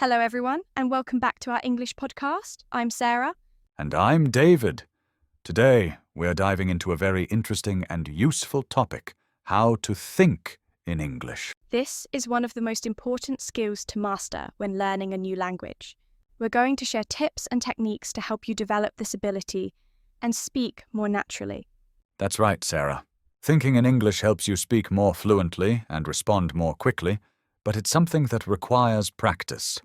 Hello, everyone, and welcome back to our English podcast. I'm Sarah. And I'm David. Today, we're diving into a very interesting and useful topic, how to think in English. This is one of the most important skills to master when learning a new language. We're going to share tips and techniques to help you develop this ability and speak more naturally. That's right, Sarah. Thinking in English helps you speak more fluently and respond more quickly, but it's something that requires practice.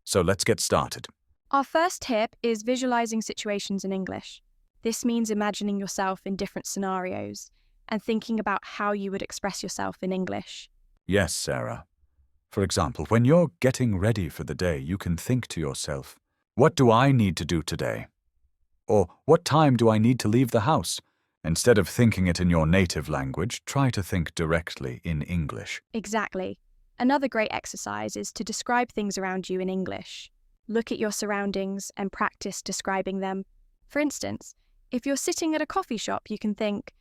So let's get started. Our first tip is visualizing situations in English. This means imagining yourself in different scenarios and thinking about how you would express yourself in English. Yes, Sarah. For example, when you're getting ready for the day, you can think to yourself, what do I need to do today? Or what time do I need to leave the house? Instead of thinking it in your native language, try to think directly in English. Exactly. Another great exercise is to describe things around you in English. Look at your surroundings and practice describing them. For instance, if you're sitting at a coffee shop, you can think,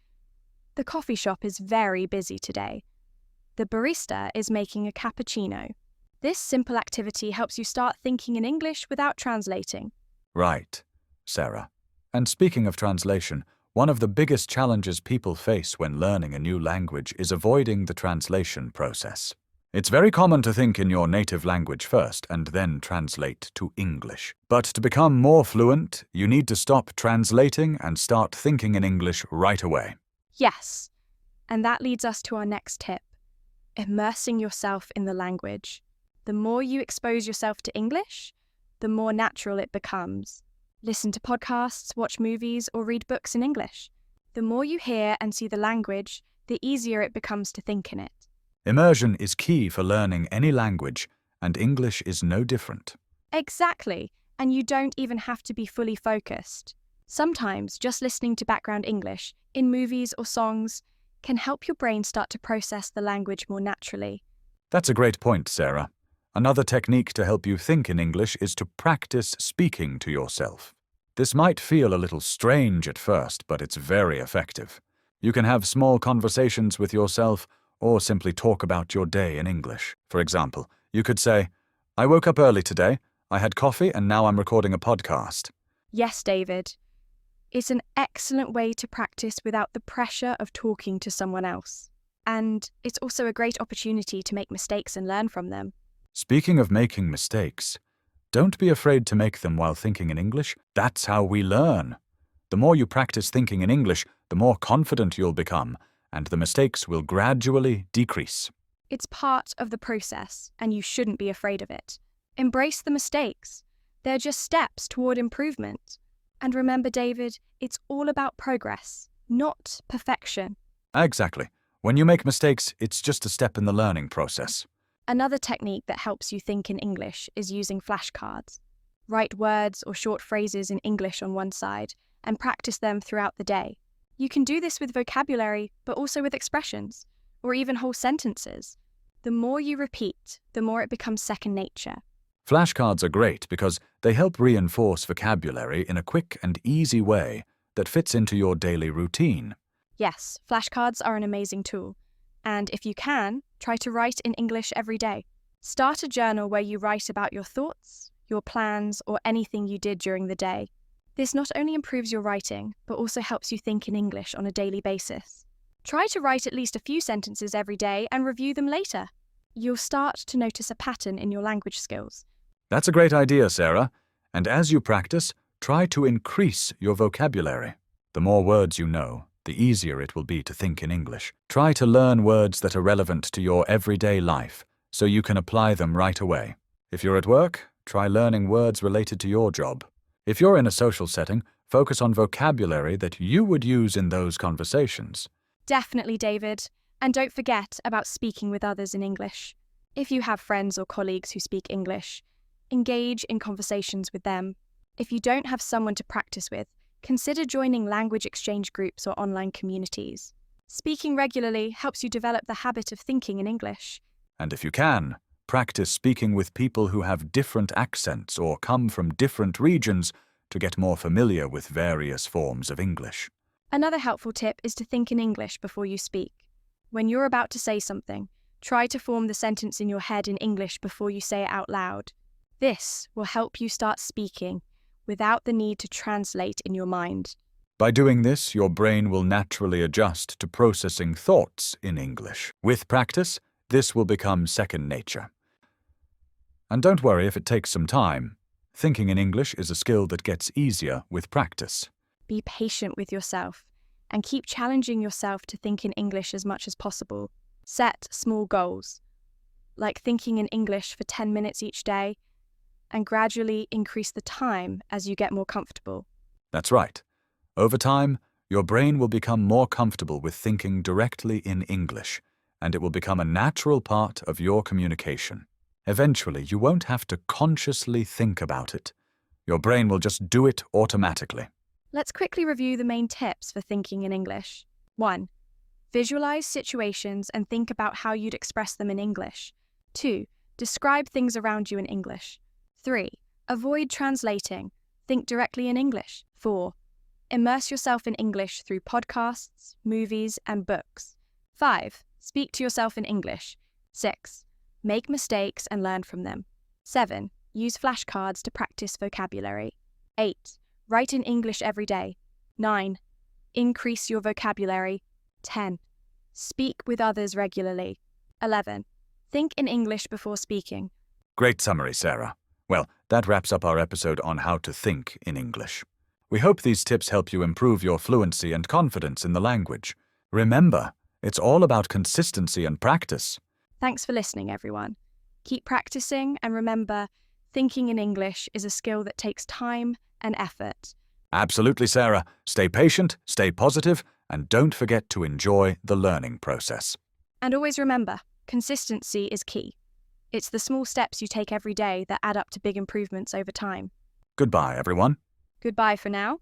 the coffee shop is very busy today. The barista is making a cappuccino. This simple activity helps you start thinking in English without translating. Right, Sarah. And speaking of translation, one of the biggest challenges people face when learning a new language is avoiding the translation process. It's very common to think in your native language first and then translate to English. But to become more fluent, you need to stop translating and start thinking in English right away. Yes, and that leads us to our next tip, immersing yourself in the language. The more you expose yourself to English, the more natural it becomes. Listen to podcasts, watch movies, or read books in English. The more you hear and see the language, the easier it becomes to think in it. Immersion is key for learning any language, and English is no different. Exactly, and you don't even have to be fully focused. Sometimes just listening to background English in movies or songs can help your brain start to process the language more naturally. That's a great point, Sarah. Another technique to help you think in English is to practice speaking to yourself. This might feel a little strange at first, but it's very effective. You can have small conversations with yourself or simply talk about your day in English. For example, you could say, I woke up early today, I had coffee, and now I'm recording a podcast. Yes, David. It's an excellent way to practice without the pressure of talking to someone else. And it's also a great opportunity to make mistakes and learn from them. Speaking of making mistakes, don't be afraid to make them while thinking in English. That's how we learn. The more you practice thinking in English, the more confident you'll become, and the mistakes will gradually decrease. It's part of the process, and you shouldn't be afraid of it. Embrace the mistakes. They're just steps toward improvement. And remember, David, it's all about progress, not perfection. Exactly. When you make mistakes, it's just a step in the learning process. Another technique that helps you think in English is using flashcards. Write words or short phrases in English on one side and practice them throughout the day. You can do this with vocabulary, but also with expressions, or even whole sentences. The more you repeat, the more it becomes second nature. Flashcards are great because they help reinforce vocabulary in a quick and easy way that fits into your daily routine. Yes, flashcards are an amazing tool. And if you can, try to write in English every day. Start a journal where you write about your thoughts, your plans, or anything you did during the day. This not only improves your writing, but also helps you think in English on a daily basis. Try to write at least a few sentences every day and review them later. You'll start to notice a pattern in your language skills. That's a great idea, Sarah. And as you practice, try to increase your vocabulary. The more words you know, the easier it will be to think in English. Try to learn words that are relevant to your everyday life, so you can apply them right away. If you're at work, try learning words related to your job. If you're in a social setting, focus on vocabulary that you would use in those conversations. Definitely, David. And don't forget about speaking with others in English. If you have friends or colleagues who speak English, engage in conversations with them. If you don't have someone to practice with, consider joining language exchange groups or online communities. Speaking regularly helps you develop the habit of thinking in English. And if you can, practice speaking with people who have different accents or come from different regions to get more familiar with various forms of English. Another helpful tip is to think in English before you speak. When you're about to say something, try to form the sentence in your head in English before you say it out loud. This will help you start speaking without the need to translate in your mind. By doing this, your brain will naturally adjust to processing thoughts in English. With practice, this will become second nature. And don't worry if it takes some time. Thinking in English is a skill that gets easier with practice. Be patient with yourself and keep challenging yourself to think in English as much as possible. Set small goals, like thinking in English for 10 minutes each day, and gradually increase the time as you get more comfortable. That's right. Over time, your brain will become more comfortable with thinking directly in English, and it will become a natural part of your communication. Eventually, you won't have to consciously think about it. Your brain will just do it automatically. Let's quickly review the main tips for thinking in English. 1. Visualize situations and think about how you'd express them in English. 2. Describe things around you in English. 3. Avoid translating. Think directly in English. 4. Immerse yourself in English through podcasts, movies, and books. 5. Speak to yourself in English. 6. Make mistakes and learn from them. 7. Use flashcards to practice vocabulary. 8. Write in English every day. 9. Increase your vocabulary. 10. Speak with others regularly. 11. Think in English before speaking. Great summary, Sarah. Well, that wraps up our episode on how to think in English. We hope these tips help you improve your fluency and confidence in the language. Remember, it's all about consistency and practice. Thanks for listening, everyone. Keep practicing, and remember, thinking in English is a skill that takes time and effort. Absolutely, Sarah. Stay patient, stay positive, and don't forget to enjoy the learning process. And always remember, consistency is key. It's the small steps you take every day that add up to big improvements over time. Goodbye, everyone. Goodbye for now.